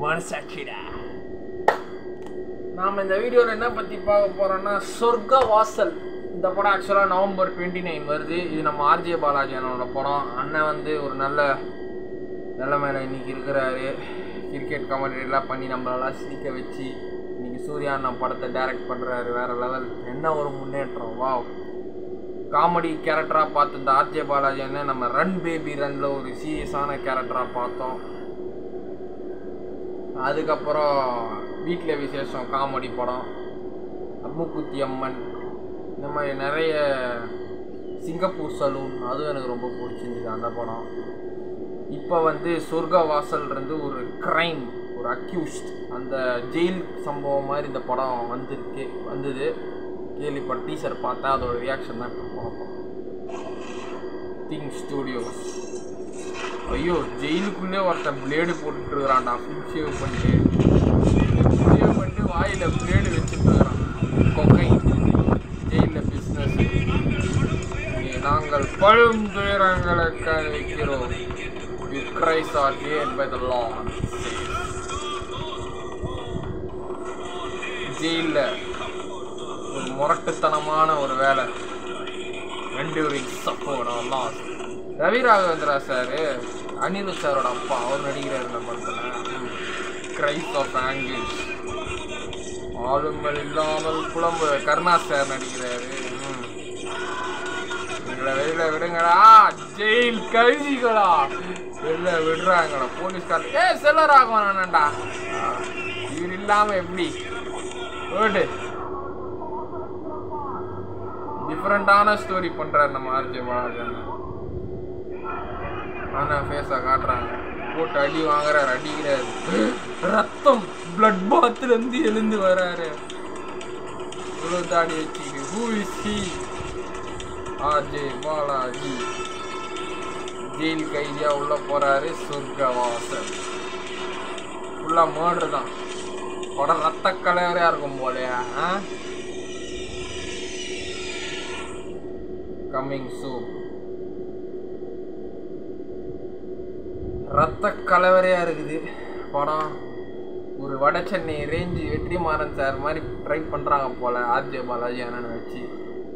மனசாட்சிடா. நாம் இந்த வீடியோவில் என்ன பற்றி பார்க்க போகிறோன்னா சொர்க்க வாசல். இந்த படம் ஆக்சுவலாக November 29 வருது. இது நம்ம ஆர்ஜே பாலாஜி அண்ணனோட படம். அண்ணன் வந்து ஒரு நல்ல நிலைமையில இன்றைக்கி இருக்கிறாரு. கிரிக்கெட் கமெண்ட்ரிலாம் பண்ணி நம்மளெல்லாம் சிரிக்க வச்சு இன்றைக்கி சூர்யா அண்ணன் படத்தை டைரக்ட் பண்ணுறாரு. வேறு லெவல். என்ன ஒரு முன்னேற்றம். வாவ். காமெடி கேரக்டராக பார்த்து இந்த ஆர்ஜே பாலாஜி அண்ணன் நம்ம ரன் பேபி ரன்னில் ஒரு சீரியஸான கேரக்டராக பார்த்தோம். அதுக்கப்புறம் வீட்டில் விசேஷம் காமெடி படம், அம்முக்குத்தி அம்மன், இந்த மாதிரி நிறைய, சிங்கப்பூர் சலூன் அதுவும் எனக்கு ரொம்ப பிடிச்சிருந்துது அந்த படம். இப்போ வந்து சொர்க்க வாசல் இருந்து ஒரு க்ரைம், ஒரு அக்யூஸ்ட், அந்த ஜெயில் சம்பவம் மாதிரி இந்த படம் வந்தது. கேள்விப்பட்ட டீசர் பார்த்தா அதோட ரியாக்ஷன் தான் இப்போ பார்ப்போம். Thing studios. ஐயோ, ஜெயிலுக்குள்ளே ஒருத்தன் பிளேடு போட்டுருக்குறான்டா. ஃபுல் ஷேவ் பண்ணிட்டு வாயில் பிளேடு வச்சுட்டுருக்குறான். கொக்கை ஜெயிலில் பிஸ்னஸ். நாங்கள் பழும் துயரங்களை வைக்கிறோம். Your cries are heard by the law. ஜெயிலில் ஒரு முரட்டுத்தனமான ஒரு வேலை. Enduring support loss. Ravi Raghavendra sir, Anirudh சாரோட அப்பா, அவர் நடிக்கிறார் இந்த படத்தில். Cries of angels. ஆளுங்கள் இல்லாமல் புலம்பு. கருணா சார் நடிக்கிறாரு. எங்களை வெளியில விடுங்களா, ஜெயில் கைதிகளா, வெளில விடுறாங்களா போலீஸ்கார. செல்லராகவன் அண்ணன்டா, இவர் இல்லாம எப்படி ஓடு. டிஃப்ரெண்டான ஸ்டோரி பண்றாரு நம்ம ஆர்ஜே பாலாஜி. ஆனால் ஃபேஸை காட்டுறாங்க, போட்டு அடி வாங்குறாரு, அடிக்கிறாரு, ரத்தம் பிளட் பாத்லேருந்து எழுந்து வர்றாரு. இவ்வளோ தாடி வச்சுக்கிட்டு. Who is he? RJ Balaji jail கைதியா உள்ள போறாரு. சொர்க்க வாசல் ஃபுல்லாக மர்டர் தான். படம் ரத்த கலவரையா இருக்கும் போலையா? Coming soon. ரத்த கலவரையாக இருக்குது படம். ஒரு வட சென்னை ரேஞ்சு வெற்றிமாறன் சார் மாதிரி ட்ரை பண்ணுறாங்க போல் ஆர்ஜே பாலாஜி அண்ணனை வச்சு.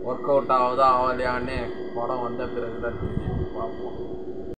ஒர்க் அவுட் ஆகுதா ஆகலையான்னு படம் வந்த பிறகு தான் தெரியும். பார்ப்போம்.